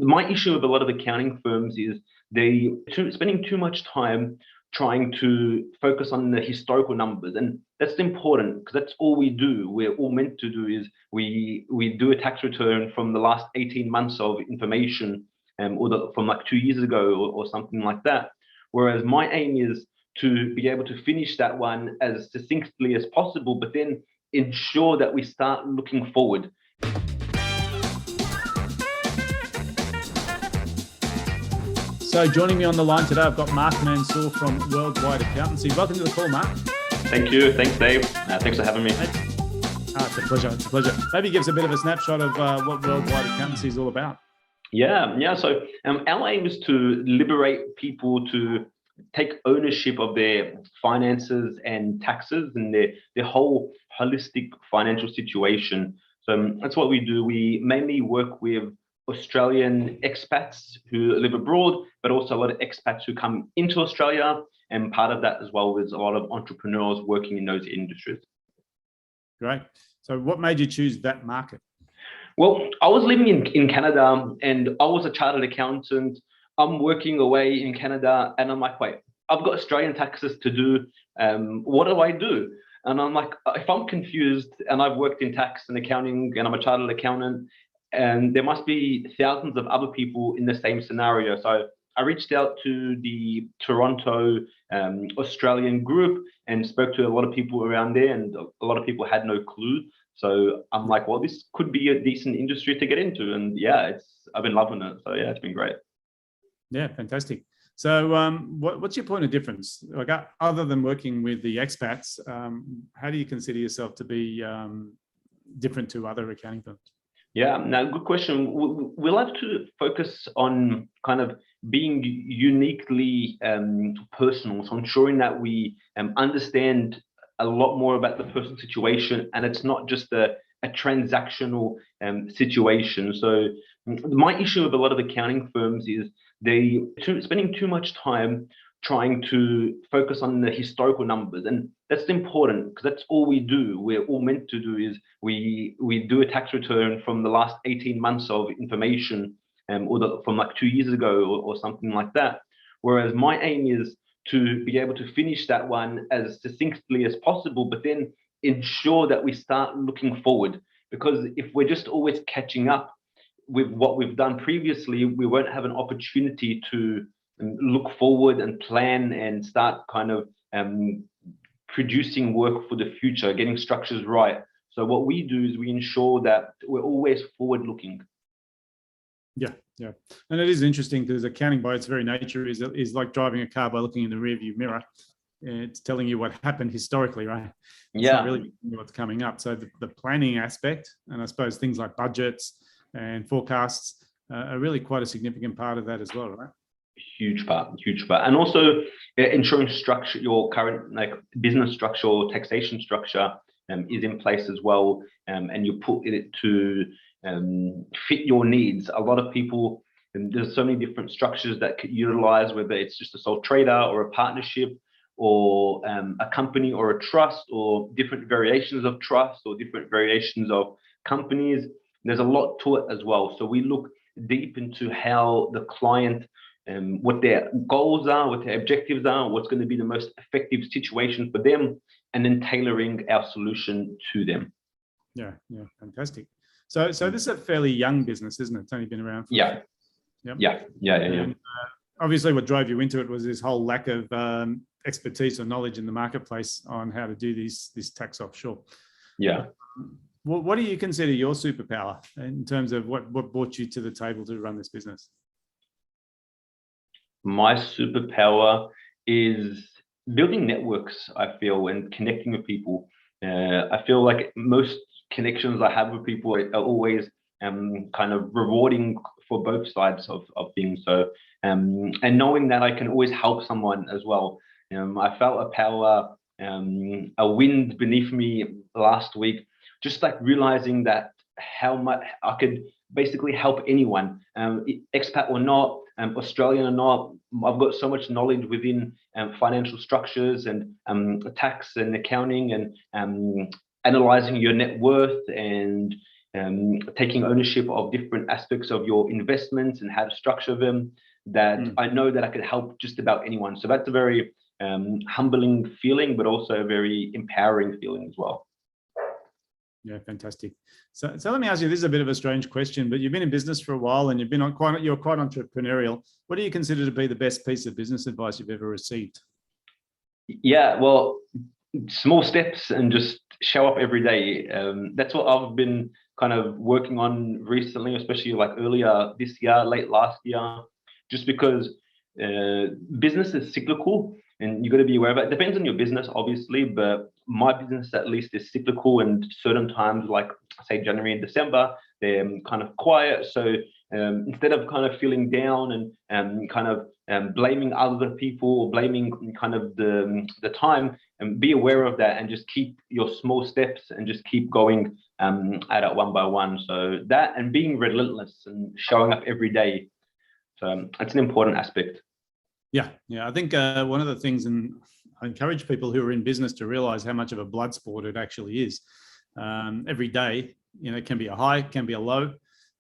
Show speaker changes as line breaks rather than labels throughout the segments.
my issue with a lot of accounting firms is spending too much time trying to focus on the historical numbers, and that's important because that's all we do. We're all meant to do is we do a tax return from the last 18 months of information, from like 2 years ago or something like that. Whereas my aim is to be able to finish that one as succinctly as possible, but then ensure that we start looking forward.
So joining me on the line today, I've got Mark Mansour from Worldwide Accountancy. Welcome to the call, Mark.
Thank you. Thanks, Dave. Thanks for having me.
It's a pleasure. It's a pleasure. Maybe give us a bit of a snapshot of what Worldwide Accountancy is all about.
Yeah. So our aim is to liberate people to take ownership of their finances and taxes and their whole holistic financial situation. So that's what we do. We mainly work with Australian expats who live abroad, but also a lot of expats who come into Australia. And part of that as well is a lot of entrepreneurs working in those industries.
Great. So what made you choose that market?
Well, I was living in Canada and I was a chartered accountant. I'm working away in Canada and I'm like, wait, I've got Australian taxes to do. What do I do? And I'm like, if I'm confused and I've worked in tax and accounting and I'm a chartered accountant, and there must be thousands of other people in the same scenario. So I reached out to the Toronto Australian group and spoke to a lot of people around there, and a lot of people had no clue. So I'm like, well, this could be a decent industry to get into. And yeah, I've been loving it. So yeah, it's been great.
Yeah, fantastic. So what's your point of difference? Like, other than working with the expats, how do you consider yourself to be different to other accounting firms?
Yeah, no, good question. We'll have to focus on kind of being uniquely personal, so ensuring that we understand a lot more about the person's situation, and it's not just a transactional situation. So my issue with a lot of accounting firms is spending too much time trying to focus on the historical numbers, and that's important because that's all we do. We're all meant to do is we do a tax return from the last 18 months of information, from like 2 years ago or something like that. Whereas my aim is to be able to finish that one as succinctly as possible, but then ensure that we start looking forward. Because if we're just always catching up with what we've done previously, we won't have an opportunity to look forward and plan and start kind of producing work for the future, getting structures right. So what we do is we ensure that we're always forward looking.
Yeah. And it is interesting because accounting by its very nature is like driving a car by looking in the rearview mirror. It's telling you what happened historically, right? It's not really what's coming up. So the planning aspect, and I suppose things like budgets and forecasts are really quite a significant part of that as well, right?
Huge part. And also ensuring structure, your current like business structure or taxation structure is in place as well, and you put it to fit your needs. A lot of people, and there's so many different structures that could utilize, whether it's just a sole trader or a partnership or a company or a trust, or different variations of trust or different variations of companies. There's a lot to it as well. So we look deep into how the client, what their goals are, what their objectives are, what's going to be the most effective situation for them, and then tailoring our solution to them.
Yeah, fantastic. So this is a fairly young business, isn't it? It's only been around for
Yeah.
And, obviously, what drove you into it was this whole lack of expertise or knowledge in the marketplace on how to do this tax offshore.
Yeah.
What do you consider your superpower in terms of what brought you to the table to run this business?
My superpower is building networks, I feel, and connecting with people. I feel like most connections I have with people are always kind of rewarding for both sides of things. So, and knowing that I can always help someone as well. I felt a power, a wind beneath me last week, just like realizing that how much I could basically help anyone, expat or not, Australian or not. I've got so much knowledge within financial structures and tax and accounting and analyzing your net worth and taking ownership of different aspects of your investments and how to structure them, that I know that I could help just about anyone. So that's a very humbling feeling, but also a very empowering feeling as well.
Yeah, fantastic. So let me ask you, this is a bit of a strange question, but you've been in business for a while and you're quite entrepreneurial. What do you consider to be the best piece of business advice you've ever received?
Yeah, well, small steps and just show up every day. That's what I've been kind of working on recently, especially like earlier this year, late last year, just because business is cyclical and you got to be aware of it. It depends on your business, obviously, but my business at least is cyclical, and certain times, like say January and December, they're kind of quiet. So instead of kind of feeling down and kind of blaming other people or blaming kind of the time, and be aware of that and just keep your small steps and just keep going at it one by one. So that, and being relentless and showing up every day. So it's an important aspect.
Yeah, I think one of the things, and I encourage people who are in business to realize how much of a blood sport it actually is. Every day, it can be a high, can be a low.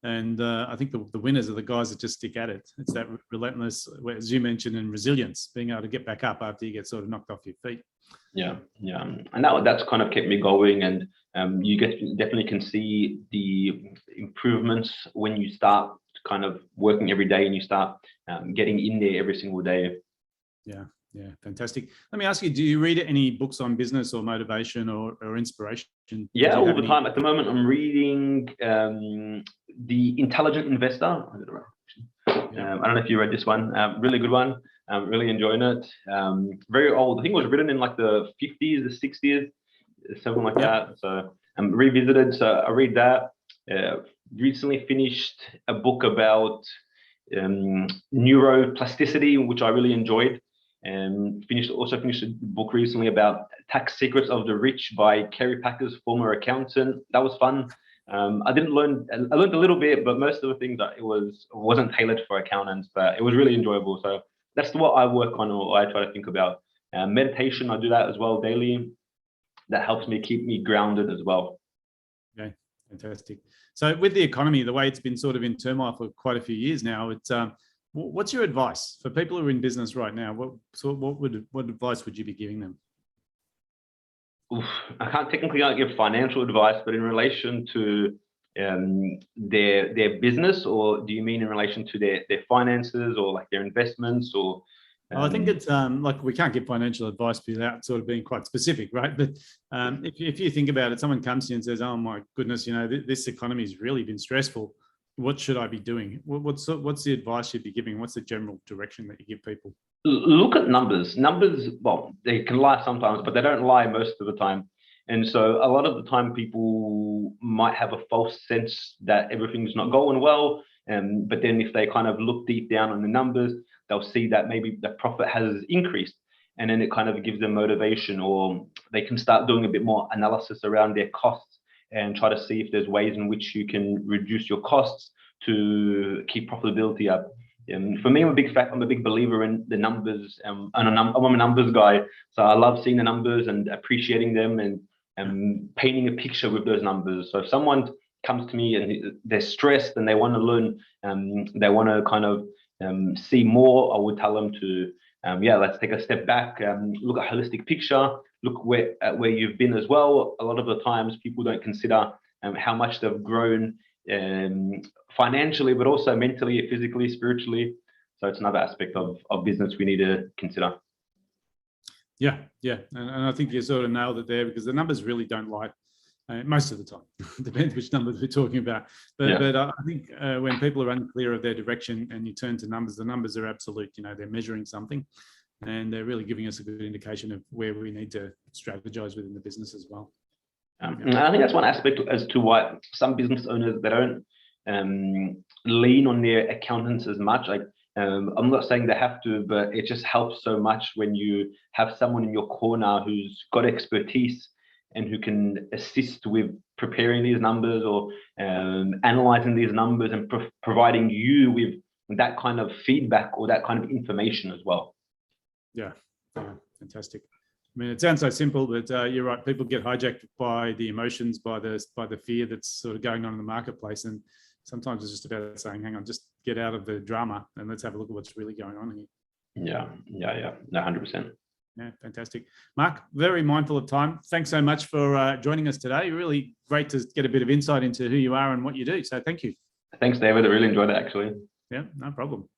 And I think the winners are the guys that just stick at it. It's that relentless, as you mentioned, and resilience, being able to get back up after you get sort of knocked off your feet.
Yeah. And that's kind of kept me going. And you definitely can see the improvements when you start kind of working every day and you start getting in there every single day.
Yeah, fantastic. Let me ask you, do you read any books on business or motivation or inspiration?
Yeah, all the time. At the moment, I'm reading The Intelligent Investor. I don't know if you read this one. Really good one. I'm really enjoying it. Very old. I think it was written in like the 50s, the 60s, something like that. So I'm revisited. So I read that. Recently finished a book about neuroplasticity, which I really enjoyed. And also finished a book recently about Tax Secrets of the Rich by Kerry Packer's former accountant. That was fun. I learned a little bit, but most of the things that wasn't tailored for accountants, but it was really enjoyable. So that's what I work on, or I try to think about. Meditation, I do that as well daily. That helps me keep me grounded as well.
Okay, fantastic. So with the economy, the way it's been sort of in turmoil for quite a few years now, it's what's your advice for people who are in business right now? What advice would you be giving them?
I can't technically give financial advice, but in relation to their business, or do you mean in relation to their finances or like their investments, or?
Well, I think it's like we can't give financial advice without sort of being quite specific, right? But if you think about it, someone comes to you and says, "Oh my goodness, this economy has really been stressful. What should I be doing?" What's the advice you'd be giving? What's the general direction that you give people?
Look at numbers. Numbers, well, they can lie sometimes, but they don't lie most of the time. And so a lot of the time people might have a false sense that everything's not going well. But then if they kind of look deep down on the numbers, they'll see that maybe the profit has increased. And then it kind of gives them motivation, or they can start doing a bit more analysis around their costs and try to see if there's ways in which you can reduce your costs to keep profitability up. For me, I'm a big believer in the numbers. I'm a numbers guy, so I love seeing the numbers and appreciating them and painting a picture with those numbers. So if someone comes to me and they're stressed and they want to learn, they want to kind of see more, I would tell them to, let's take a step back, look at a holistic picture, look at where you've been as well. A lot of the times people don't consider how much they've grown financially, but also mentally, physically, spiritually. So it's another aspect of business we need to consider.
Yeah. And I think you sort of nailed it there, because the numbers really don't lie most of the time. Depends which numbers we're talking about. But I think when people are unclear of their direction and you turn to numbers, the numbers are absolute. They're measuring something, and they're really giving us a good indication of where we need to strategize within the business as well.
And I think that's one aspect as to why some business owners, they don't lean on their accountants as much. Like I'm not saying they have to, but it just helps so much when you have someone in your corner who's got expertise and who can assist with preparing these numbers or analyzing these numbers and providing you with that kind of feedback or that kind of information as well.
Yeah, fantastic. mean, it sounds so simple, but you're right. People get hijacked by the emotions, by the fear that's sort of going on in the marketplace, and sometimes it's just about saying, "Hang on, just get out of the drama and let's have a look at what's really going on here."
Yeah, 100%.
Yeah, fantastic. Mark, very mindful of time. Thanks so much for joining us today. Really great to get a bit of insight into who you are and what you do. So thank you.
Thanks, David. I really enjoyed it, actually.
Yeah, no problem.